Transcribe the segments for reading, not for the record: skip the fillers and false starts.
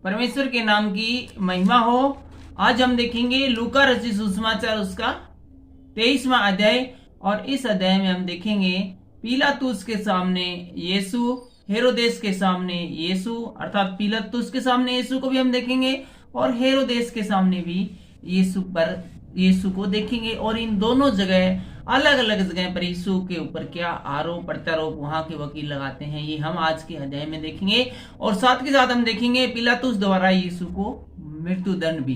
परमेश्वर के नाम की महिमा हो। आज हम देखेंगे लूका रचित सुसमाचार उसका 23वां अध्याय, और इस अध्याय में हम देखेंगे पिलातुस के सामने यीशु, हेरोदेस के सामने यीशु, अर्थात पिलातुस के सामने यीशु को भी हम देखेंगे और हेरोदेस के सामने भी यीशु को देखेंगे। और इन दोनों जगह अलग अलग जगह पर यीशु के ऊपर क्या आरोप प्रत्यारोप वहां के वकील लगाते हैं, ये हम आज के अध्याय में देखेंगे। और साथ के साथ हम देखेंगे पिलातुस द्वारा यीशु को मृत्यु दंड भी।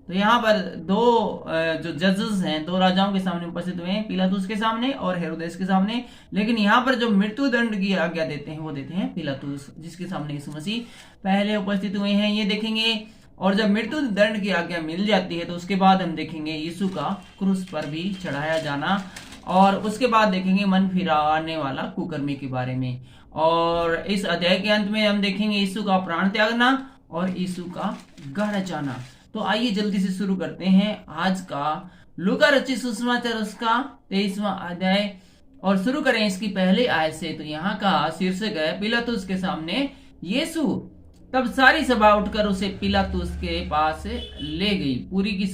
तो यहाँ पर दो जो जजेस हैं, दो राजाओं के सामने उपस्थित हुए हैं, पिलातुस के सामने और हेरोदेस के सामने। लेकिन यहाँ पर जो मृत्यु दंड की आज्ञा देते हैं वो देते हैं पिलातुस, जिसके सामने यीशु मसीह पहले उपस्थित हुए हैं, ये देखेंगे। और जब मृत्यु दंड की आज्ञा मिल जाती है तो उसके बाद हम देखेंगे यीशु का क्रूस पर भी चढ़ाया जाना, और उसके बाद देखेंगे मन फिराने वाला कुकर्मी के बारे में। और इस अध्याय के अंत में हम देखेंगे यीशु का प्राण त्यागना और यीशु का गढ़ जाना। तो आइए जल्दी से शुरू करते हैं आज का लूका रचित सुसमाचार उसका 23वां अध्याय, और शुरू करें इसकी पहले आयत से। तो यहाँ का शीर्षक है पिलातुस के सामने यीशु। तब सारी सभा उठकर उसे पिलातुस के पास ले गई। पूरी की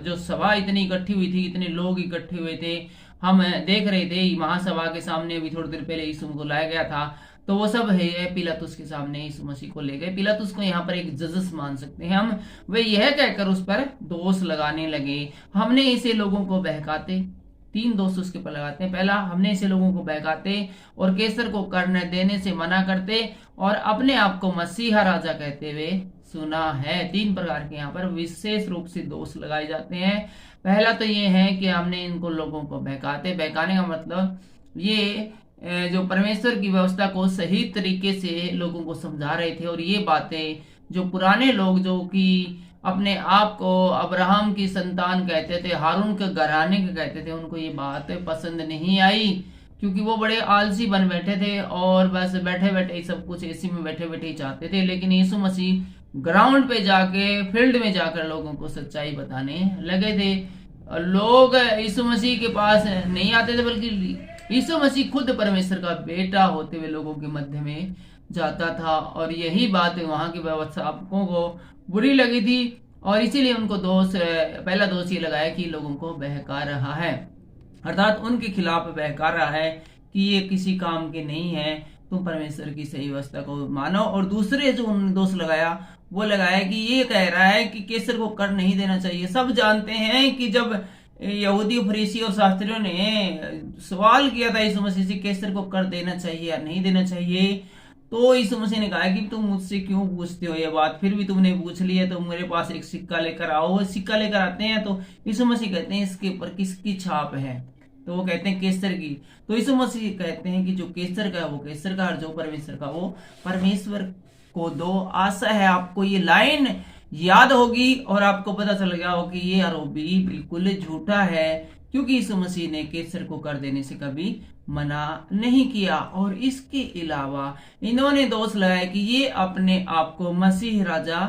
जो सभा इतनी इकट्ठी हुई थी, इतने लोग इकट्ठे हुए थे, हम देख रहे थे महासभा के सामने अभी थोड़ी देर पहले यीशु को लाया गया था। तो वो सब है पिलातुस के सामने यीशु मसीह को ले गए। पिलातुस को यहाँ पर एक जजेस मान सकते हैं हम। वे यह कहकर उस पर दोष लगाने लगे, हमने इसे लोगों को बहकाते। 3 दोष उसके पर लगाते हैं। पहला, हमने इसे लोगों को बहकाते और कैसर को कर न देने से मना करते और अपने आप को मसीहा राजा कहते हुए सुना है। 3 प्रकार के यहाँ पर विशेष रूप से दोष लगाए जाते हैं। पहला तो ये है कि हमने इनको लोगों को बहकाते। बहकाने का मतलब ये जो परमेश्वर की व्यवस्था को सही तरीके से लोगों को समझा रहे थे, और ये बातें जो पुराने लोग जो कि अपने आप को अब्राहम की संतान कहते थे, हारून के घराने के कहते थे, उनको ये बात पसंद नहीं आई, क्योंकि वो बड़े आलसी बन बैठे थे और बस बैठे बैठे सब कुछ एसी में बैठे बैठे ही चाहते थे। लेकिन यीशु मसीह ग्राउंड पे जाके, फील्ड में जाकर लोगों को सच्चाई बताने लगे थे। लोग यीशु मसीह के पास नहीं आते थे, बल्कि यीशु मसीह खुद परमेश्वर का बेटा होते हुए लोगों के मध्य में जाता था। और यही बात वहां के व्यवस्थापकों को बुरी लगी थी, और इसीलिए उनको पहला दोष ये लगाया कि लोगों को बहका रहा है, अर्थात उनके खिलाफ बहका रहा है कि ये किसी काम के नहीं है, तुम परमेश्वर की सही व्यवस्था को मानो। और दूसरे जो उन्होंने दोष लगाया वो लगाया कि ये कह रहा है कि कैसर को कर नहीं देना चाहिए। सब जानते हैं कि जब यहूदी फरीसी और शास्त्रियों ने सवाल किया था यीशु मसीह से कैसर को कर देना चाहिए या नहीं देना चाहिए, तो यीशु मसीह ने कहा कि तुम मुझसे क्यों पूछते हो ये बात, फिर भी तुमने पूछ लिया तो मेरे पास एक सिक्का लेकर आओ। वो सिक्का लेकर आते हैं तो यीशु मसीह कहते हैं इसके ऊपर किसकी छाप है, तो वो कहते हैं केसर की। तो यीशु मसीह कहते हैं कि जो केसर का है वो केसर का, और जो परमेश्वर का वो परमेश्वर को दो। आशा है आपको ये लाइन याद होगी और आपको पता चल गया हो कि ये आरोप भी बिल्कुल झूठा है, क्योंकि यीशु मसीह ने केसर को कर देने से कभी मना नहीं किया। और इसके अलावा इन्होंने दोष लगाया कि ये अपने आप को मसीह राजा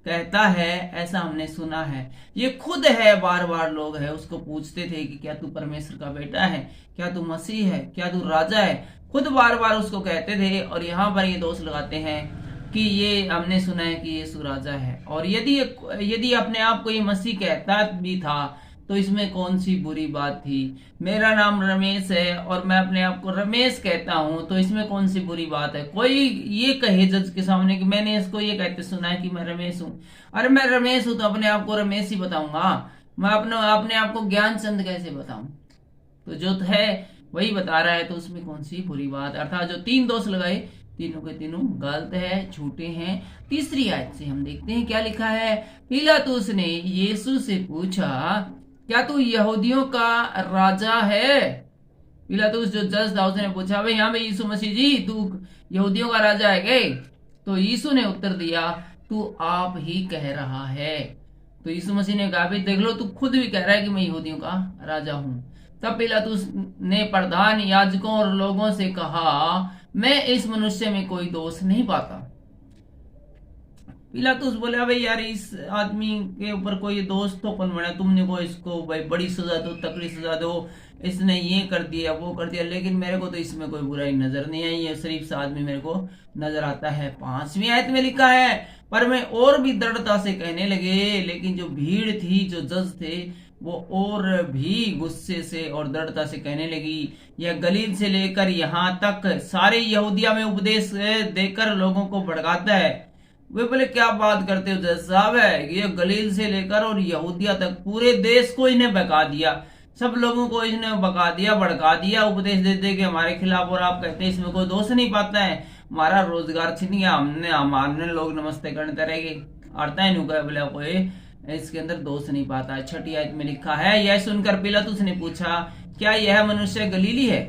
कहता है, ऐसा हमने सुना है। ये खुद है, बार बार लोग है उसको पूछते थे कि क्या तू परमेश्वर का बेटा है, क्या तू मसीह है, क्या तू राजा है, खुद बार बार उसको कहते थे। और यहाँ पर ये दोष लगाते हैं कि ये हमने सुना है कि यीशु राजा है। और यदि अपने आप को ये मसीह कहता भी था तो इसमें कौन सी बुरी बात थी। मेरा नाम रमेश है और मैं अपने आप को रमेश कहता हूं, तो इसमें कौन सी बुरी बात है। कोई ये कहे जज के सामने कि मैंने इसको ये कहते सुना है कि मैं रमेश हूं, अरे मैं रमेश हूं तो अपने आप को रमेश ही बताऊंगा, मैं अपने आप को ज्ञानचंद कैसे बताऊं। तो जो है वही बता रहा है, तो उसमें कौन सी बुरी बात। अर्थात जो 3 दोष लगाए तीनों के तीनों गलत है, झूठे हैं। तीसरी आयत से हम देखते हैं क्या लिखा है। पिलातुस ने यीशु से पूछा, क्या तू यहूदियों का राजा है। पिलातुस जो जज था उसने पूछा, भाई यहाँ पे यीशु मसीह जी तू यहूदियों का राजा है क्या। तो यीशु ने उत्तर दिया, तू आप ही कह रहा है। तो यीशु मसीह ने कहा, भाई देख लो तू खुद भी कह रहा है कि मैं यहूदियों का राजा हूं। तब पिलातुस ने प्रधान याजकों और लोगों से कहा, मैं इस मनुष्य में कोई दोष नहीं पाता। पिलातुस बोला भाई यार इस आदमी के ऊपर कोई दोष तो कौन बना, तुमने को इसको भाई बड़ी सजा दो, तकड़ी सजा दो, इसने ये कर दिया वो कर दिया, लेकिन मेरे को तो इसमें कोई बुराई नजर नहीं आई, ये शरीफ सा आदमी मेरे को नजर आता है। 5वीं आयत में लिखा है, पर मैं और भी दृढ़ता से कहने लगे, लेकिन जो भीड़ थी, जो जज थे, वो और भी गुस्से से और दृढ़ता से कहने लगी, यह गलील से लेकर यहाँ तक सारे यहूदिया में उपदेश देकर लोगों को भड़काता है। वे बोले क्या बात करते हो जज साहब, है ये गलील से लेकर और यहूदिया तक पूरे देश को इन्हें बहका दिया, सब लोगों को इसने बका दिया, भड़का दिया, उपदेश दे दे के हमारे खिलाफ, और आप कहते हैं इसमें कोई दोष नहीं पाता है, हमारा रोजगार छीन गया, हमारे लोग नमस्ते करते रहेंगे, अर्थात नहीं बोले कोई इसके अंदर दोष नहीं पाता है। 6ठी आयत में लिखा है, यह सुनकर पिलातुस ने पूछा, क्या यह मनुष्य गलीली है?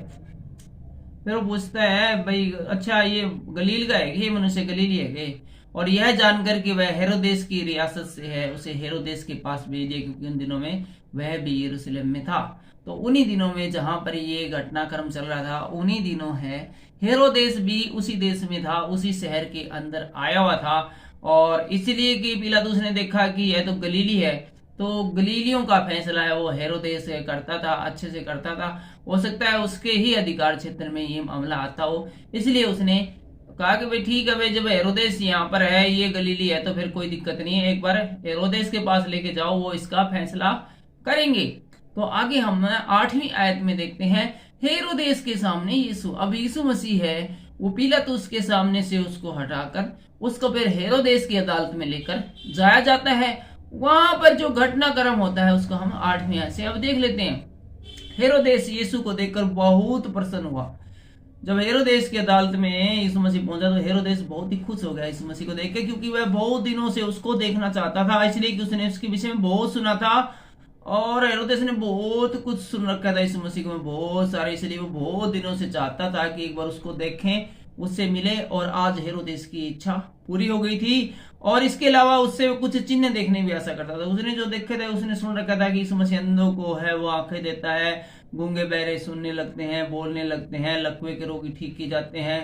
फिर वो पूछता है भाई अच्छा ये गलील का है, ये मनुष्य गलीली है? और यह जानकर कि वह हेरोदेस की रियासत से है, उसे हेरोदेस के पास भेजे, क्योंकि उन दिनों में वह भी यरूशलेम में था। तो उन्हीं दिनों में जहां पर ये घटनाक्रम चल रहा था, उन्हीं दिनों है हेरोदेस भी उसी देश में था, उसी शहर के अंदर आया हुआ था, और इसलिए कि पिलातुस ने देखा कि यह तो गलीली है, तो गलीलियों का फैसला है वो हेरोदेस करता था, अच्छे से करता था, हो सकता है उसके ही अधिकार क्षेत्र में ये मामला आता हो, इसलिए उसने कहा कि भाई ठीक है भाई, जब हेरोदेस यहाँ पर है, ये गलीली है, तो फिर कोई दिक्कत नहीं है, एक बार हेरोदेस के पास लेके जाओ, वो इसका फैसला करेंगे। तो आगे हम 8वीं आयत में देखते हैं, हेरोदेस के सामने यीशु, अब यीशु मसीह है वो पिलातुस के सामने से उसको हटाकर उसको फिर हेरोदेस की अदालत में लेकर जाया जाता है। वहां पर जो घटनाक्रम होता है उसको हम 8वीं आयत से अब देख लेते हैं। हेरोदेस यीशु को देखकर बहुत प्रसन्न हुआ। जब हेरोदेस की अदालत में यीशु मसीह पहुंचा तो हेरोदेस बहुत ही खुश हो गया यीशु मसीह को देख के, क्योंकि वह बहुत दिनों से उसको देखना चाहता था, इसलिए कि उसने उसके विषय में बहुत सुना था, और हेरोदेस ने बहुत कुछ सुन रखा था यीशु मसीह को बहुत सारे, इसलिए वो बहुत दिनों से चाहता था कि एक बार उसको देखें, उससे मिले, और आज हेरोदेस की इच्छा पूरी हो गई थी। और इसके अलावा उससे कुछ चिन्ह देखने भी ऐसा करता था, उसने जो देखे थे, उसने सुन रखा था कि यीशु मसीह अंधों को है वो आंखें देता है, गूंगे बहरे सुनने लगते हैं, बोलने लगते हैं, लकवे के रोगी ठीक किए जाते हैं,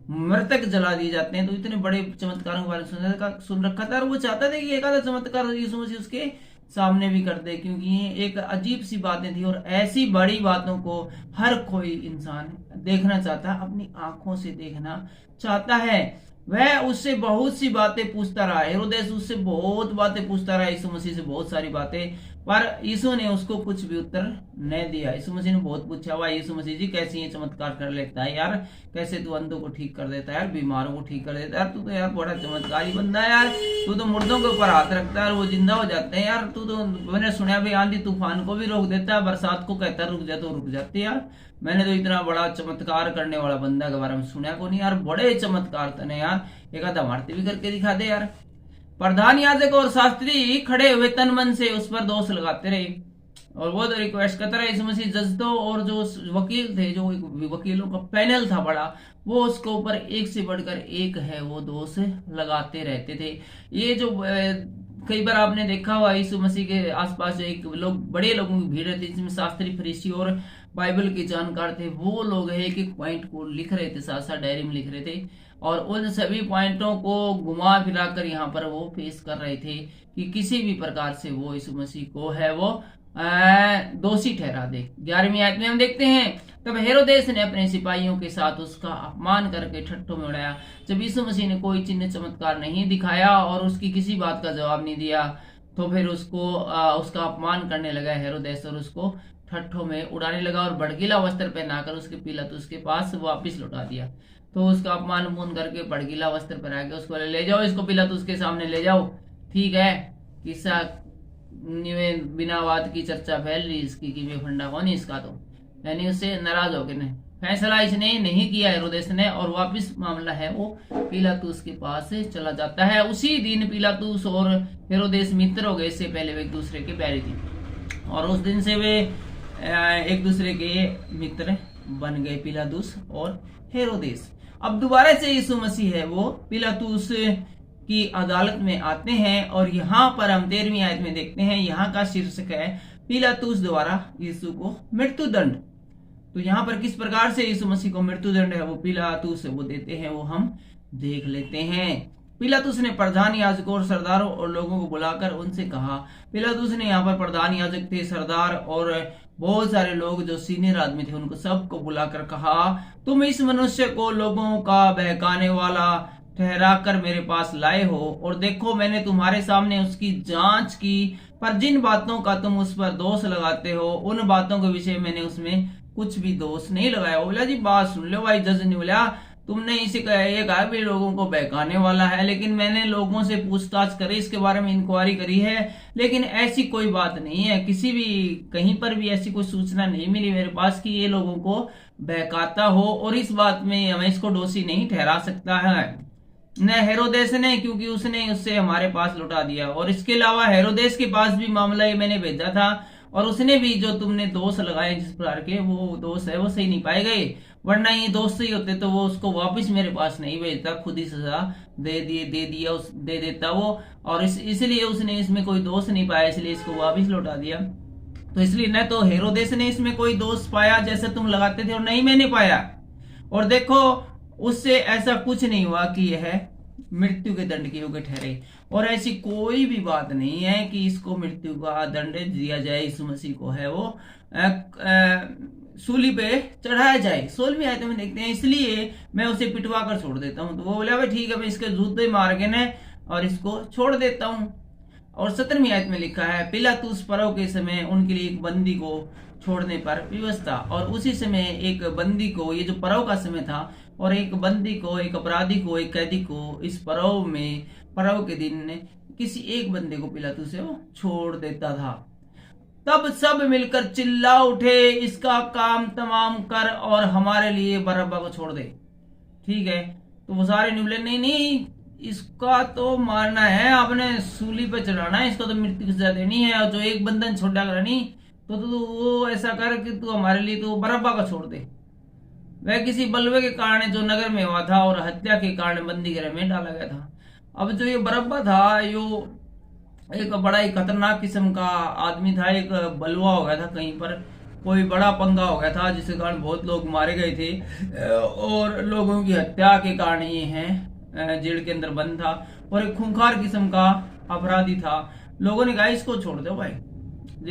मृतक जला दिए जाते हैं। तो इतने बड़े चमत्कारों के बारे में सुन रखा था, और वो चाहता था कि एक आधा चमत्कार यीशु मसीह उसके सामने भी कर दे, क्योंकि ये एक अजीब सी बातें थी, और ऐसी बड़ी बातों को हर कोई इंसान देखना चाहता है, अपनी आंखों से देखना चाहता है। वह उससे बहुत सी बातें पूछता रहा, हेरोदेस उससे बहुत बातें पूछता रहा यीशु मसीह से, बहुत सारी बातें, पर यीशु ने उसको कुछ भी उत्तर नहीं दिया। यीशु मसीह ने बहुत पूछा हुआ, यीशु मसीह जी कैसे ये चमत्कार कर लेता है यार, कैसे तू अंधों को ठीक कर देता है यार, बीमारों को ठीक कर देता है यार, तू तो यार बड़ा चमत्कारी बंदा है यार, तू तो मुर्दों के ऊपर हाथ रखता है और वो जिंदा हो जाते हैं यार, तू तो, मैंने सुना भी आंधी तूफान को भी रोक देता है, बरसात को कहता है रुक जा तो रुक जाती है यार, मैंने तो इतना बड़ा चमत्कार करने वाला बंदा के बारे में सुना को नहीं यार, बड़े चमत्कार तने यार, एक आधा हमारे भी करके दिखा दे यार। प्रधान याजक और शास्त्री खड़े हुए तन मन से उस पर दोष लगाते रहे, और वो तो रिक्वेस्ट करता रहा यीशु मसीह, जजों और जो वकील थे, जो वकीलों का पैनल था बड़ा, वो उसके ऊपर एक से बढ़कर एक है वो दोष लगाते रहते थे। ये जो कई बार आपने देखा हुआ यीशु मसीह के आसपास जो एक लोग, बड़े लोगों की भीड़ रहती, जिसमें शास्त्री, फरीसी और बाइबल के जानकार थे, वो लोग एक एक पॉइंट को लिख रहे थे, साथ साथ डायरी में लिख रहे थे, और उन सभी पॉइंटों को घुमा फिराकर यहाँ पर वो पेश कर रहे थे कि किसी भी प्रकार से वो यीशु मसीह को है वो दोषी ठहरा दे। 11वीं आयत में हम देखते हैं, तब हेरोदेस ने अपने सिपाहियों के साथ उसका अपमान करके ठट्ठों में उड़ाया। जब यीशु मसीह ने कोई चिन्ह चमत्कार नहीं दिखाया और उसकी किसी बात का जवाब नहीं दिया, तो फिर उसको उसका अपमान करने लगा हेरोदेस, और उसको ठट्ठों में उड़ाने लगा, और भड़कीला वस्त्र पहनाकर उसके पिलातुस के पास वापिस लौटा दिया। तो उसका अपमान पूर्ण करके भड़कीला वस्त्र पहना के उसको ले जाओ, इसको पिलातुस के सामने ले जाओ, ठीक है। किस्सा बिना बात की चर्चा फैल रही इसकी कि फंडा कौन है इसका, तो यानी उससे नाराज हो गए, फैसला इसने नहीं किया हेरोदेस ने, और वापिस मामला है वो पिलातुस के पास चला जाता है। उसी दिन पिलातुस और हेरोदेस मित्र हो गए, इससे पहले वे एक दूसरे के बैरी थे, और उस दिन से वे एक दूसरे के मित्र बन गए, पिलातुस और हेरोदेस। अब दोबारा से यीशु मसीह है वो पिलातुस की अदालत में आते हैं, और यहाँ पर हम 13वीं आयत में देखते हैं, यहाँ का शीर्षक है पिलातुस द्वारा यीशु को मृत्युदंड। तो यहाँ पर किस प्रकार से यीशु मसीह को मृत्युदंड है वो पिलातुस वो देते हैं, वो हम देख लेते हैं। पिलातुस ने प्रधान याजकों और सरदारों और लोगों को बुलाकर उनसे कहा। पिलातुस ने यहाँ पर प्रधान याजक थे, सरदार और बहुत सारे लोग जो सीनियर आदमी थे उनको सबको बुलाकर कहा, तुम इस मनुष्य को लोगों का बहकाने वाला ठहरा कर मेरे पास लाए हो, और देखो मैंने तुम्हारे सामने उसकी जांच की, पर जिन बातों का तुम उस पर दोष लगाते हो उन बातों के विषय मैंने उसमें कुछ भी दोष नहीं लगाया। बोला जी बात सुन लो भाई, जज ने बोला तुमने इसे ये कहा भी लोगों को बहकाने वाला है, लेकिन मैंने लोगों से पूछताछ करी, इसके बारे में इंक्वायरी करी है, लेकिन ऐसी कोई बात नहीं है, किसी भी कहीं पर भी ऐसी कोई सूचना नहीं मिली मेरे पास कि ये लोगों को बहकाता हो, और इस बात में मैं इसको दोषी नहीं ठहरा सकता है न हेरोदेस ने, क्योंकि उसने उससे हमारे पास लौटा दिया, और इसके अलावा हेरोदेस के पास भी मामला ये मैंने भेजा था, और उसने भी जो तुमने दोष लगाए जिस प्रकार के वो दोष है वो सही नहीं पाए गए, वरना ये दोष सही होते तो वो उसको वापस मेरे पास नहीं भेजता, खुद ही सजा दे देता वो, और इसलिए उसने इसमें कोई दोष नहीं पाया, इसलिए इसको वापस लौटा दिया। तो इसलिए न तो हेरोदेस ने इसमें कोई दोष पाया जैसे तुम लगाते थे, और नहीं मैंने पाया, और देखो उससे ऐसा कुछ नहीं हुआ कि यह मृत्यु के दंड के योग्य ठहरे, और ऐसी कोई भी बात नहीं है कि इसको मृत्यु का दंड दिया जाए, यीशु मसीह को है वो सूली पे चढ़ाया जाए। 16वीं आयत में देखते हैं, इसलिए मैं उसे पिटवा कर छोड़ देता हूं। तो वो बोला भाई ठीक है, मैं इसके जूते मार के न और इसको छोड़ देता हूं। और 17वीं आयत में लिखा है, पिलातुस परव के समय उनके लिए एक बंदी को छोड़ने पर विवश था, और उसी समय एक बंदी को, ये जो परव का समय था, और एक बंदी को, एक अपराधी को, एक कैदी को इस परव के दिन किसी एक बंदे को पिलातुस से वो छोड़ देता था। तब सब मिलकर चिल्ला उठे, इसका काम तमाम कर और हमारे लिए बरअब्बा को छोड़ दे। ठीक है, तो वो सारे निबले नहीं, इसका तो मारना है, आपने सूली पे चढ़ाना है, इसको तो मृत्यु की सजा देनी है, और जो एक बंधन छोड़ा करनी तो वो ऐसा कर कि तू हमारे लिए तो बरअब्बा को छोड़ दे। वह किसी बलवे के कारण जो नगर में हुआ था और हत्या के कारण बंदी गृह में डाला गया था। अब जो ये बरअब्बा था यो एक बड़ा ही खतरनाक किस्म का आदमी था, एक बलवा हो गया था, कहीं पर कोई बड़ा पंगा हो गया था जिसके कारण बहुत लोग मारे गए थे और लोगों की हत्या के कारण ये है जेल के अंदर बंद था, और एक खूंखार किस्म का अपराधी था। लोगों ने कहा इसको छोड़ दो भाई,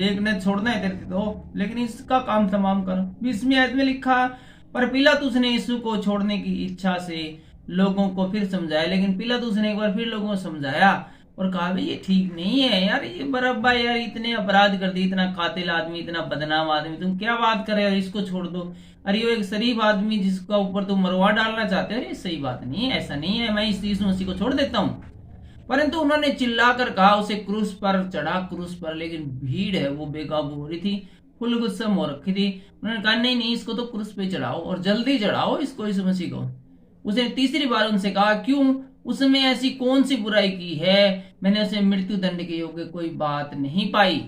एक ने छोड़ना है तेरे तो, लेकिन इसका काम तमाम करो। 20वीं आयत में लिखा, पर पिलातुस ने यीशु को छोड़ने की इच्छा से लोगों को फिर समझाया, लेकिन पिलातुस ने एक बार फिर लोगों को समझाया और कहा भाई ये ठीक नहीं है यार, ये बरअब्बा यार इतने अपराध कर दिए, इतना कातिल आदमी, इतना बदनाम आदमी, तुम क्या बात कर रहे हो, इसको छोड़ दो। अरे ये एक शरीफ आदमी जिसका ऊपर तुम मरवा डालना चाहते हो, ये सही बात नहीं है, ऐसा नहीं है, मैं इस यीशु मसीह को छोड़ देता हूँ। परंतु उन्होंने चिल्लाकर कहा उसे क्रूस पर चढ़ा, क्रूस पर, लेकिन भीड़ है वो बेकाबू हो रही थी, फुल गुस्सम हो रखी थी। उन्होंने कहा नहीं इसको तो क्रूस पे चढ़ाओ और जल्दी चढ़ाओ इसको, यीशु मसीह को। उसने तीसरी बार उनसे कहा, क्यों, उसमें ऐसी कौन सी बुराई की है, मैंने उसे मृत्यु दंड के योग्य कोई बात नहीं पाई।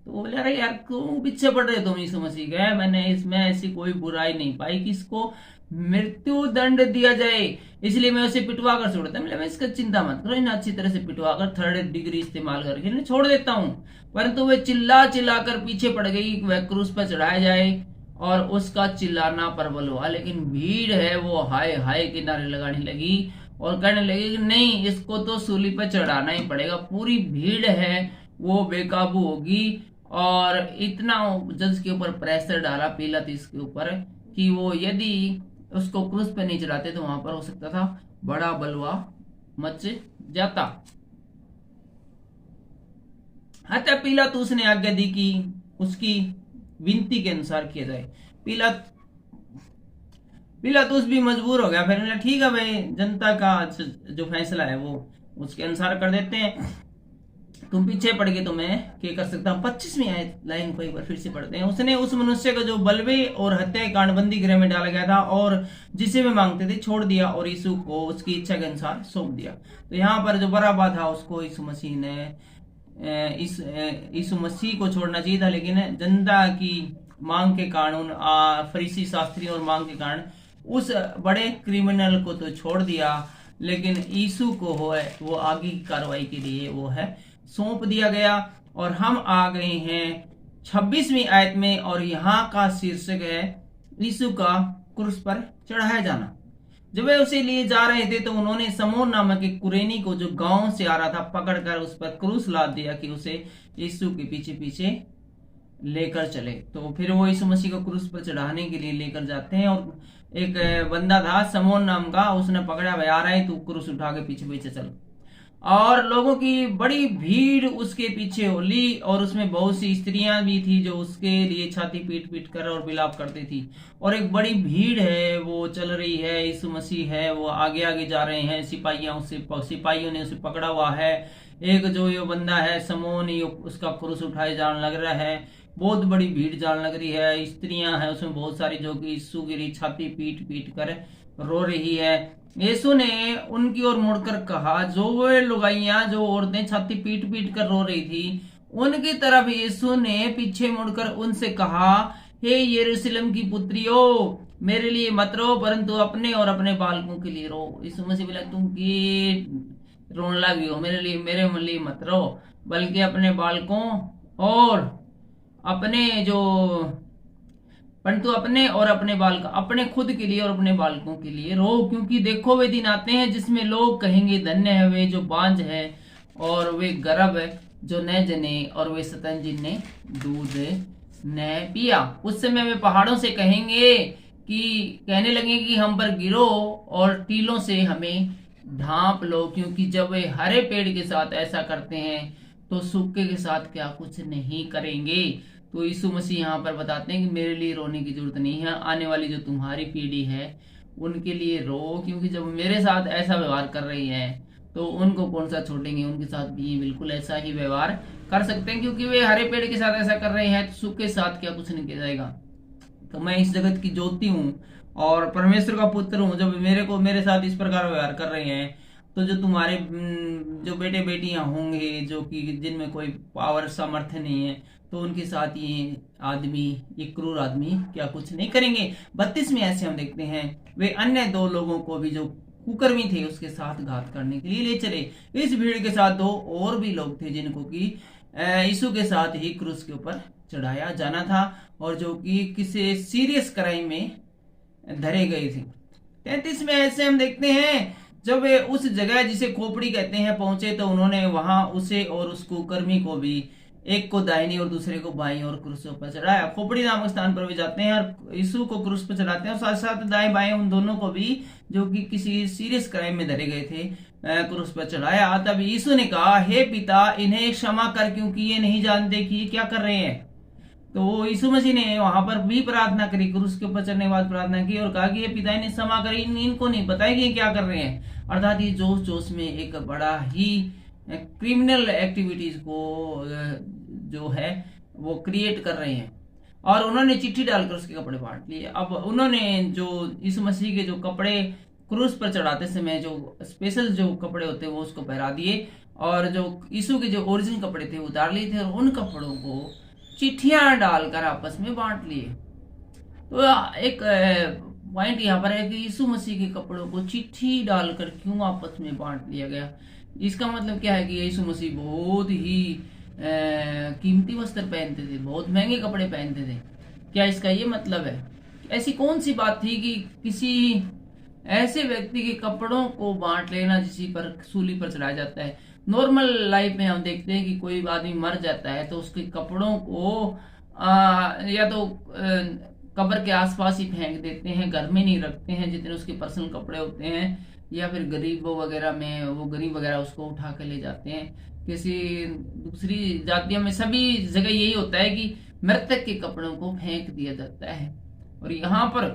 तो वो बोले अरे यार क्यों पीछे पड़ रहे तुम यीशु मसीह के, मैंने इसमें ऐसी कोई बुराई नहीं पाई कि इसको मृत्यु दंड दिया जाए, इसलिए मैं उसे पिटवा कर छोड़ देता हूं। मैं इसका चिंता मत करो, इन्हें अच्छी तरह से पिटवा कर 3rd डिग्री इस्तेमाल करके इन्हें छोड़ देता हूं। परंतु वे चिल्ला कर पीछे पड़ गई, वह क्रूस पर चढ़ाया जाए, और उसका चिल्लाना प्रबल हुआ, लेकिन भीड़ है वो हाय हाय के नारे लगाने लगी और कहने लगी कि नहीं इसको तो सूली पर चढ़ाना ही पड़ेगा। पूरी भीड़ है वो बेकाबू होगी, और इतना जज के ऊपर प्रेशर डाला पिलातुस के ऊपर कि वो यदि उसको क्रूस पे नहीं चढ़ाते तो वहां पर हो सकता था बड़ा बलवा मच जाता। हत्या पिलातुस ने आज्ञा दी कि उसकी विनती के अनुसार किया जाए। पिलातुस भी मजबूर हो गया, फिर ठीक है भाई जनता का जो फैसला है वो उसके अनुसार कर देते हैं, तुम पीछे पड़ गए तो मैं क्या कर सकता हूँ। 25वीं आयत लाइन को एक बार फिर से पढ़ते हैं। उसने उस मनुष्य को जो बलवे और हत्या के कारण बंदी गृह में डाला गया था और जिसे वे मांगते थे छोड़ दिया, और यीशु को उसकी इच्छा के अनुसार सौंप दिया। तो यहाँ पर जो बराबा था उसको यीशु मसीह ने यीशु मसीह को छोड़ना चाहिए था, लेकिन जनता की मांग के कारण, फरीसी शास्त्री और मांग के कारण उस बड़े क्रिमिनल को तो छोड़ दिया, लेकिन यीशु को वो आगे की कार्रवाई के लिए वो है सौंप दिया गया। और हम आ गए हैं 26वीं आयत में, और यहाँ का शीर्षक है यीशु का क्रूस पर चढ़ाया जाना। जब वे उसे लिए जा रहे थे तो उन्होंने समोन नामक एक कुरेनी को जो गांव से आ रहा था पकड़कर उस पर क्रूस लाद दिया कि उसे यीशु के पीछे पीछे लेकर चले। तो फिर वो यीशु मसीह को क्रूस पर चढ़ाने के लिए लेकर जाते हैं और एक बंदा था समोन नाम का, उसने पकड़ा, भाई आ रहा है तू क्रूस उठा के पीछे पीछे चल। और लोगों की बड़ी भीड़ उसके पीछे होली और उसमें बहुत सी स्त्रियां भी थी जो उसके लिए छाती पीट पीट कर और विलाप करती थी। और एक बड़ी भीड़ है वो चल रही है, यीशु मसीह है वो आगे आगे जा रहे हैं, सिपाहियों ने उसे पकड़ा हुआ है। एक जो ये बंदा है समोन, ये उसका क्रूस उठाए जाने लग रहा है, बहुत बड़ी भीड़ जाने लग रही है, स्त्रियां हैं उसमें बहुत सारी जो कि यीशु की छाती पीट पीट कर रो रही है। यीशु ने उनकी ओर मुड़कर कहा, जो वे लुगाइयां जो औरतें छाती पीट पीट कर रो रही थी उनकी तरफ यीशु ने पीछे मुड़कर उनसे कहा, हे यरूशलेम की पुत्रियों, मेरे लिए मत रो परंतु अपने और अपने बालकों के लिए रो। यीशु मसीह बोला, तुम की रोने लगी हो, मेरे लिए मत रो, बल्कि अपने बालकों और अपने जो परंतु अपने और अपने बालक अपने खुद के लिए और अपने बालकों के लिए रो, क्योंकि देखो वे दिन आते हैं जिसमें लोग कहेंगे, धन्य है वे जो बांझ है और वे गर्भ है जो न जने और वे स्तन जिनने दूध न पिया। उस समय वे पहाड़ों से कहेंगे कि कहने लगेंगे कि हम पर गिरो और टीलों से हमें ढांप लो, क्योंकि जब वे हरे पेड़ के साथ ऐसा करते हैं तो सूखे के साथ क्या कुछ नहीं करेंगे। तो यीशु मसीह यहाँ पर बताते हैं कि मेरे लिए रोने की जरूरत नहीं है, आने वाली जो तुम्हारी पीढ़ी है उनके लिए रो, क्योंकि जब मेरे साथ ऐसा व्यवहार कर रही है तो उनको कौन सा छोड़ेंगे, उनके साथ भी बिल्कुल ऐसा ही व्यवहार कर सकते हैं, क्योंकि वे हरे पेड़ के साथ ऐसा कर रहे हैं तो सूखे के साथ क्या कुछ नहीं किया जाएगा। तो मैं इस जगत की ज्योति हूँ और परमेश्वर का पुत्र हूँ, जब मेरे साथ इस प्रकार व्यवहार कर रहे हैं तो जो तुम्हारे जो बेटे बेटियां होंगे जो कि जिनमें कोई पावर सामर्थ्य नहीं है तो उनके साथ ये क्रूर आदमी क्या कुछ नहीं करेंगे। 32 में ऐसे हम देखते हैं, वे अन्य 2 लोगों को भी जो कुकर्मी थे उसके साथ घात करने के लिए ले चले। इस भीड़ के साथ 2 और भी लोग थे जिनको कि यीशु के साथ ही क्रूस के ऊपर चढ़ाया जाना था और जो कि किसी सीरियस क्राइम में धरे गए थे। 33 में ऐसे हम देखते हैं, जब वे उस जगह जिसे खोपड़ी कहते हैं पहुंचे तो उन्होंने वहां उसे और उस कुकर्मी को भी, एक को दाहिनी और दूसरे को बाईं और क्रूस पर चढ़ाया। खोपड़ी नामक स्थान पर भी जाते हैं और यीशु को क्रूस पर चढ़ाते हैं और साथ साथ दाएं बाएं उन दोनों को भी जो कि किसी सीरियस क्राइम में धरे गए थे क्रूस पर चढ़ाया। तब यीशु ने कहा, हे पिता, इन्हें क्षमा कर क्योंकि ये नहीं जानते कि ये क्या कर रहे हैं। तो यीशु मसीह ने वहां पर भी प्रार्थना करी, क्रूस के ऊपर चढ़ने के बाद प्रार्थना की और कहा कि ये पिता इन्हें क्षमा करें, इनको नहीं पता है कि क्या कर रहे हैं। अर्थात ये जोश जोश में एक बड़ा ही क्रिमिनल एक्टिविटीज को जो है वो क्रिएट कर रहे हैं और उन्होंने चिट्ठी डालकर उसके कपड़े बांट लिए। अब उन्होंने जो यीशु मसीह के जो कपड़े क्रूस पर चढ़ाते समय जो स्पेशल जो कपड़े होते हैं वो उसको पहरा दिए और जो यीशु के जो ओरिजिनल कपड़े थे उतार लिए थे और उन कपड़ों को चिट्ठियां डालकर आपस में बांट लिए। तो एक पॉइंट यहाँ पर है कि यीशु मसीह के कपड़ों को चिट्ठी डालकर क्यों आपस में बांट लिया गया। इसका मतलब क्या है कि यीशु मसीह बहुत ही कीमती वस्त्र पहनते थे, बहुत महंगे कपड़े पहनते थे। क्या इसका ये मतलब है? ऐसी कौन सी बात थी कि किसी ऐसे व्यक्ति के कपड़ों को बांट लेना जिसी पर सूली पर चढ़ाया जाता है। नॉर्मल लाइफ में हम देखते हैं कि कोई आदमी मर जाता है तो उसके कपड़ों को या तो कब्र के आसपास ही फेंक देते हैं, घर में नहीं रखते हैं जितने उसके पर्सनल कपड़े होते हैं, या फिर गरीबों वगैरह में वो गरीब वगैरह उसको उठा के ले जाते हैं। किसी दूसरी जातियों में सभी जगह यही होता है कि मृतक के कपड़ों को फेंक दिया जाता है। और यहाँ पर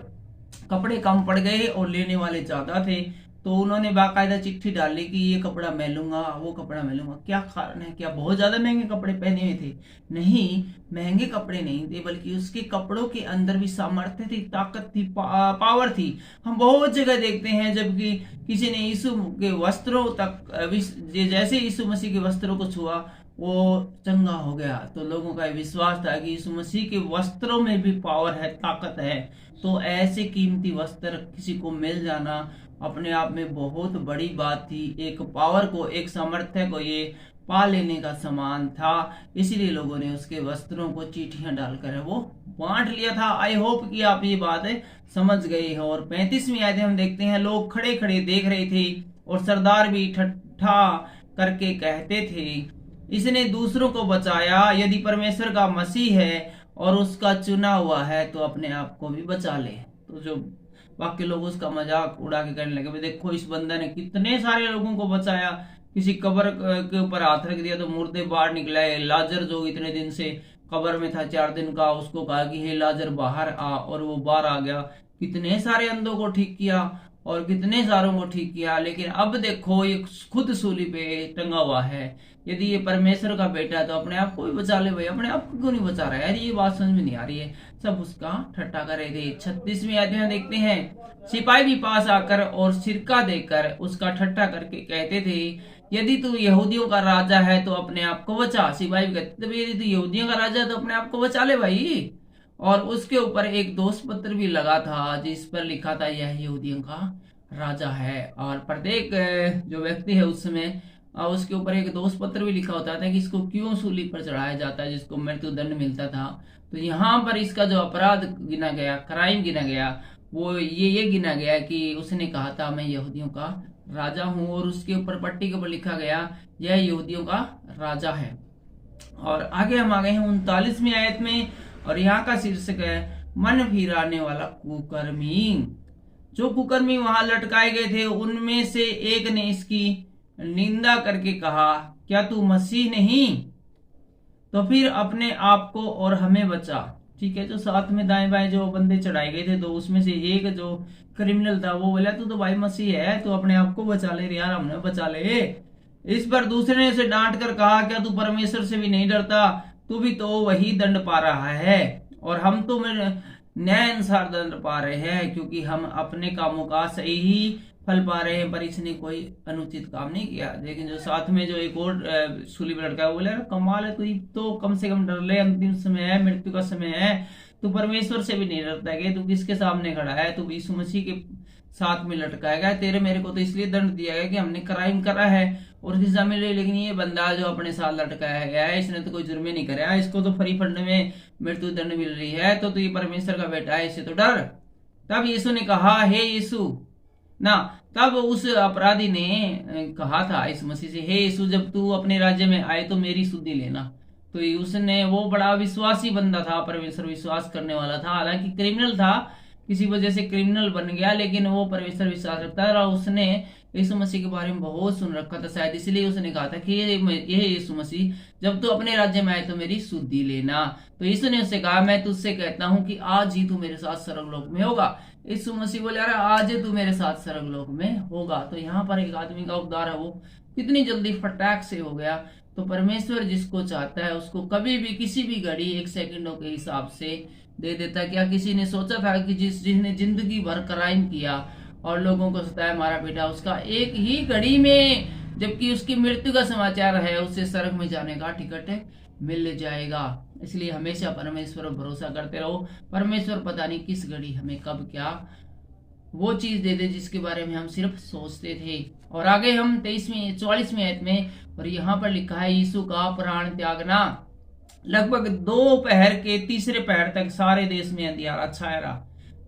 कपड़े कम पड़ गए और लेने वाले ज्यादा थे तो उन्होंने बाकायदा चिट्ठी डाली कि ये कपड़ा मैं लूंगा, वो कपड़ा मैं लूंगा। क्या कारण है? क्या बहुत ज्यादा महंगे कपड़े पहने हुए थे? नहीं, महंगे कपड़े नहीं थे, बल्कि उसके कपड़ों के अंदर भी सामर्थ्य थी, ताकत थी, पावर थी। हम बहुत जगह देखते हैं जबकि किसी ने यीशु के वस्त्रों तक जैसे यीशु मसीह के वस्त्रों को छुआ वो चंगा हो गया, तो लोगों का विश्वास था कि यीशु मसीह के वस्त्रों में भी पावर है, ताकत है। तो ऐसे कीमती वस्त्र किसी को मिल जाना अपने आप में बहुत बड़ी बात थी। एक पावर को, एक सामर्थ्य को ये पा लेने का सामान था, इसलिए लोगों ने उसके वस्त्रों को चींटियां डालकर वो बांट लिया था। आई होप कि आप ये बात समझ गए हो। और 35वीं आयत हम देखते हैं, लोग खड़े खड़े देख रहे थे और सरदार भी ठट्ठा करके कहते थे, इसने दूसरों को बचाया, यदि परमेश्वर का मसीह है और उसका चुना हुआ है तो अपने आप को भी बचा ले। तो जो बाकी लोग उसका मजाक उड़ा के कहने लगे, देखो इस बंदा ने कितने सारे लोगों को बचाया, किसी कब्र के ऊपर हाथ रख दिया तो मुर्दे बाहर निकले। लाजर जो इतने दिन से कब्र में था 4 दिन का, उसको कहा कि हे लाजर बाहर आ, और वो बाहर आ गया। कितने सारे अंधों को ठीक किया और कितने सारों को ठीक किया। लेकिन अब देखो ये खुद सूली पे टंगा हुआ है। यदि ये परमेश्वर का बेटा है तो अपने आप को भी बचा ले भाई, अपने आप को क्यों नहीं बचा रहा है यार, ये बात समझ में नहीं आ रही है। सब उसका ठट्टा कर रहे थे। 36वीं आयत में देखते हैं, सिपाही भी पास आकर और सिरका देकर उसका ठट्टा करके कहते थे, यदि तू यहूदियों का राजा है तो अपने आप को बचा। सिपाही भी कहते, यदि तू यहूदियों का राजा है तो अपने आप को बचा ले भाई। और उसके ऊपर एक दोष पत्र भी लगा था जिस पर लिखा था यह यहूदियों का राजा है। और प्रत्येक जो व्यक्ति है उस समय उसके ऊपर एक दोष पत्र भी लिखा होता था कि इसको क्यों सूली पर चढ़ाया जाता है, जिसको मृत्यु दंड मिलता था। तो यहाँ पर इसका जो अपराध गिना गया, क्राइम गिना गया, वो ये गिना गया कि उसने कहा था मैं यहूदियों का राजा हूं, और उसके ऊपर पट्टी के ऊपर लिखा गया यह यहूदियों का राजा है। और आगे हम आ गए हैं 39वीं आयत में, और यहाँ का शीर्षक है मन फिराने वाला कुकर्मी। जो कुकर्मी वहां लटकाए गए थे उनमें से एक ने इसकी निंदा करके कहा, क्या तू मसीह नहीं? तो फिर अपने आप को और हमें बचा। ठीक है, जो साथ में दाएं बाएं जो बंदे चढ़ाए गए थे, तो उसमें से एक जो क्रिमिनल था वो बोला, तू तो भाई मसीह है, तू अपने आप को बचा ले यार, हमने बचा ले। इस पर दूसरे ने उसे डांट कर कहा, क्या तू परमेश्वर से भी नहीं डरता? तू भी तो वही दंड पा रहा है और हम तो न्याय अनुसार दंड पा रहे हैं, क्योंकि हम अपने कामों का सही ही फल पा रहे हैं, पर इसने कोई अनुचित काम नहीं किया। लेकिन जो साथ में जो एक और सूली पर लटका है, बोले कमाल है, तो कम से कम डर ले, अंतिम समय है, मृत्यु का समय है, तू परमेश्वर से भी नहीं डरता है, तू किसके सामने खड़ा है? तू यीशु मसीह के साथ में लटकाया गया। तेरे मेरे को तो इसलिए दंड दिया गया कि हमने क्राइम करा है और उसकी सजा मिले। लेकिन ये बंदा जो अपने साथ लटकाया गया है, इसने तो कोई जुर्म नहीं कराया, इसको तो फ्री फंड में मृत्यु दंड मिल रही है, तो ये परमेश्वर का बेटा है, इससे तो डर। तब यीशु ने कहा, हे यीशु ना, तब उस अपराधी ने कहा था इस मसीह से, हे यीशु, जब तू अपने राज्य में आए तो मेरी सुधि लेना। तो उसने, वो बड़ा विश्वासी बंदा था, परमेश्वर विश्वास करने वाला था, हालांकि क्रिमिनल था, किसी वजह से क्रिमिनल बन गया, लेकिन वो परमेश्वर विश्वास रखता था और उसने यीशु मसीह के बारे में बहुत सुन रखा था, शायद इसलिए उसने कहा था कि ये यीशु मसीह, जब तू अपने राज्य में आए तो मेरी सुधि लेना। तो यीशु ने उससे कहा, मैं तुझसे कहता हूं कि आज ही तू मेरे साथ स्वर्गलोक में होगा। यीशु मसीह बोले, अरे आज तू मेरे साथ स्वर्गलोक में होगा। तो यहाँ पर एक आदमी का उद्धार है, वो कितनी जल्दी फटाक से हो गया। तो परमेश्वर जिसको चाहता है उसको कभी भी किसी भी घड़ी 1 सेकंडों के हिसाब से दे देता। क्या किसी ने सोचा था कि जिसने जिंदगी भर क्राइम किया और लोगों को सताया, हमारा बेटा उसका एक ही घड़ी में, जबकि उसकी मृत्यु का समाचार है, उससे स्वर्ग में जाने का टिकट मिल जाएगा। इसलिए हमेशा परमेश्वर पर भरोसा करते रहो। परमेश्वर पता नहीं किस घड़ी हमें कब क्या वो चीज दे दे जिसके बारे में हम सिर्फ सोचते थे। और आगे हम 44वीं आयत में, और यहाँ पर लिखा है, यीशु का प्राण त्यागना। लगभग 2 पहर के तीसरे पहर तक सारे देश में अंधियारा छाया रहा।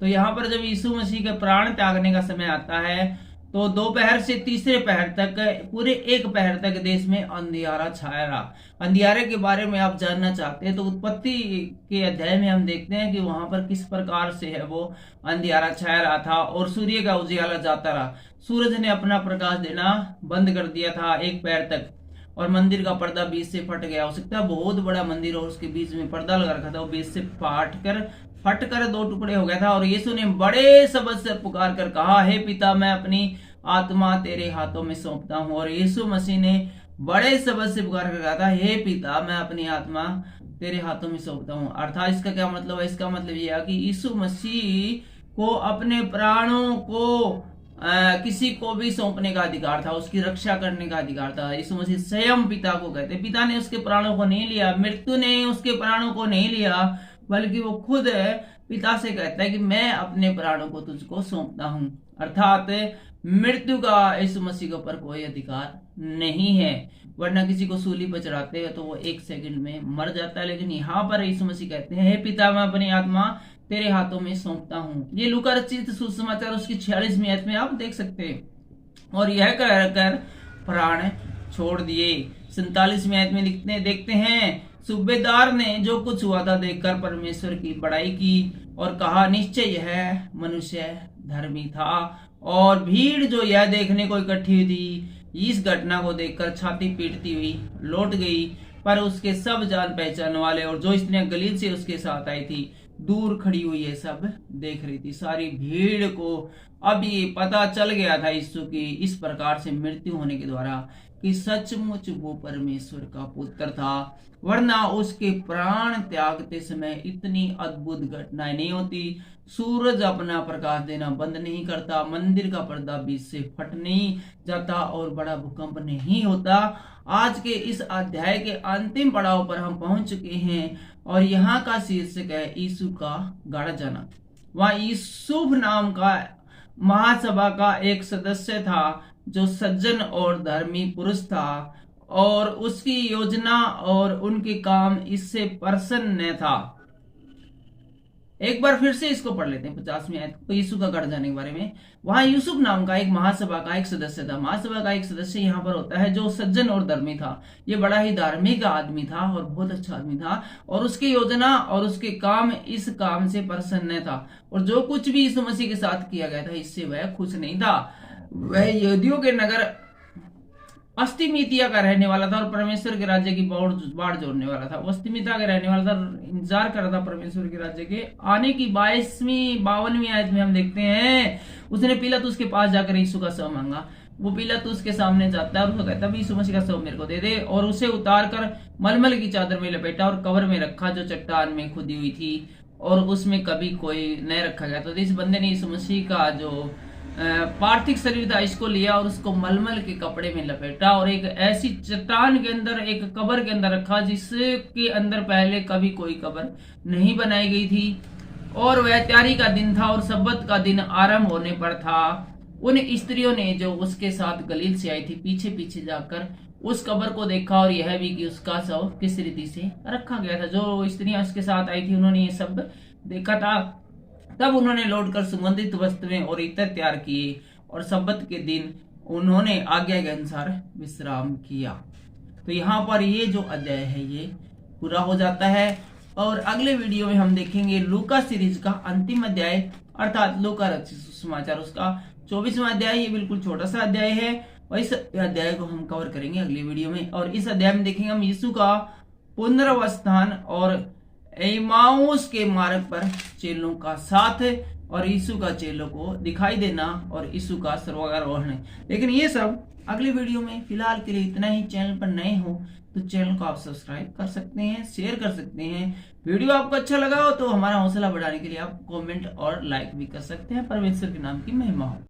तो यहाँ पर जब यीशु मसीह के प्राण त्यागने का समय आता है तो 2 पहर से तीसरे पहर तक, पूरे 1 पहर तक देश में अंधियारा छाया रहा। अंधियारे के बारे में आप जानना चाहते हैं तो उत्पत्ति के अध्याय में हम देखते हैं कि वहां पर किस प्रकार से है वो अंधियारा छाया रहा था और सूर्य का उजियाला जाता रहा। सूरज ने अपना प्रकाश देना बंद कर दिया था 1 पहर तक, और मंदिर का पर्दा बीच से फट गया। हो सकता है बहुत बड़ा मंदिर और उसके बीच में पर्दा लगा रखा था, वो बीच से फट कर 2 टुकड़े हो गया था। और यीशु ने बड़े शब्द से पुकार कर कहा, हे पिता, मैं अपनी आत्मा तेरे हाथों में सौंपता हूं। और यीशु मसीह ने बड़े शब्द से पुकार कर कहा था, हे पिता, मैं अपनी आत्मा तेरे हाथों में सौंपता हूं। अर्थात इसका क्या मतलब है? इसका मतलब यह है कि यीशु मसीह को अपने प्राणों को किसी को भी सौंपने का अधिकार था, उसकी रक्षा करने का अधिकार था। यीशु मसीह स्वयं पिता को कहते, पिता ने उसके प्राणों को नहीं लिया, मृत्यु ने उसके प्राणों को नहीं लिया, बल्कि वो खुद पिता से कहता है कि मैं अपने प्राणों को तुझको सौंपता हूं। अर्थात मृत्यु का यीशु मसीह के ऊपर कोई अधिकार नहीं है, वरना किसी को सूली पर चढ़ाते हैं तो वो 1 सेकंड में मर जाता है। लेकिन यहाँ पर यीशु मसीह कहते हैं, हे पिता, मैं अपनी आत्मा तेरे हाथों में सौंपता हूँ। ये लूका रचित सुसमाचार उसकी 46वीं आयत में आप देख सकते हैं। और यह कहकर प्राण छोड़ दिए। 47वीं आयत में देखते हैं, सूबेदार ने जो कुछ हुआ था देखकर परमेश्वर की बड़ाई की और कहा, निश्चय यह मनुष्य धर्मी था। और भीड़ जो यह देखने को इकट्ठी हुई थी, इस घटना को देखकर छाती पीटती हुई लौट गई। पर उसके सब जान पहचान वाले और जो स्त्रियां गलील से उसके साथ आई थी, दूर खड़ी हुई ये सब देख रही थी। सारी भीड़ को अब ये पता चल गया था यीशु की इस प्रकार से मृत्यु होने के द्वारा कि सचमुच वो परमेश्वर का पुत्र था, वरना उसके प्राण त्यागते समय इतनी अद्भुत घटनाएं नहीं होती। सूरज अपना प्रकाश देना बंद नहीं करता, मंदिर का पर्दा बीच से फट नहीं जाता और बड़ा भूकंप नहीं होता। आज के इस अध्याय के अंतिम पड़ाव पर हम पहुंच चुके हैं और यहाँ का शीर्षक है यीशु का गाड़ा जाना। वहां यूसुफ नाम का महासभा का एक सदस्य था जो सज्जन और धर्मी पुरुष था और उसकी योजना और उनके काम इससे प्रसन्न था। एक बार फिर से इसको पढ़ लेते हैं 50वीं आयत को, यीशु का गढ़ जाने के बारे में। वहां यूसुफ नाम का एक महासभा का एक सदस्य था। महासभा का एक सदस्य यहाँ पर होता है जो सज्जन और धर्मी था। ये बड़ा ही धार्मिक आदमी था और बहुत अच्छा आदमी था और उसकी योजना और उसके काम इस काम से प्रसन्न था। और जो कुछ भी यीशु मसीह के साथ किया गया था इससे वह खुश नहीं था। वह यहूदियों के नगर अस्तिमितिया का रहने वाला था और परमेश्वर के राज्य की बाढ़ जोड़ने वाला था। वो अस्तिमिता का रहने वाला था, इंतजार कर रहा था परमेश्वर के राज्य के आने की। 52वीं आयत में हम देखते हैं, उसने पिलातुस के पास जाकर यीशु का शव मांगा। वो पिलातुस के सामने जाता है और उसको कहता है, यीशु मसीह का शव मेरे को दे दे। और उसे उतार कर मलमल की चादर में लपेटा और कब्र में रखा जो चट्टान में खुदी हुई थी और उसमें कभी कोई नहीं रखा गया। तो इस बंदे ने यीशु मसीह का जो पार्थिव शरीर था इसको लिया और उसको मलमल के कपड़े में लपेटा और एक ऐसी चट्टान के अंदर, एक कब्र के अंदर रखा जिसके अंदर पहले कभी कोई कब्र नहीं बनाई गई थी। और वह तैयारी का दिन था और सब्बत का दिन आरंभ होने पर था। उन स्त्रियों ने जो उसके साथ गलील से आई थी पीछे पीछे जाकर उस कब्र को देखा और यह भी कि उसका शव किस रीति से रखा गया था। जो स्त्रियां उसके साथ आई थी उन्होंने ये सब देखा था। तब उन्होंने लौटकर सुगंधित वस्त्रें और इत्र तैयार किए और सब्बत के दिन उन्होंने आज्ञा के अनुसार विश्राम किया। तो यहाँ पर ये जो अध्याय है ये पूरा हो जाता है और अगले वीडियो में हम देखेंगे लूका सीरीज का अंतिम अध्याय अर्थात लूका रचित सुसमाचार उसका 24वां अध्याय। ये बिल्कुल छोटा सा अध्याय है और इस अध्याय को हम कवर करेंगे अगले वीडियो में। और इस अध्याय में देखेंगे हम यीशु का पुनर्वस्थान और एमाउस के मार्ग पर चेलों का साथ और यीशु का चेलों को दिखाई देना और यीशु का स्वर्गारोहण। लेकिन ये सब अगले वीडियो में। फिलहाल के लिए इतना ही। चैनल पर नए हो तो चैनल को आप सब्सक्राइब कर सकते हैं, शेयर कर सकते हैं। वीडियो आपको अच्छा लगा हो तो हमारा हौसला बढ़ाने के लिए आप कमेंट और लाइक भी कर सकते हैं। परमेश्वर के नाम की महिमा हो।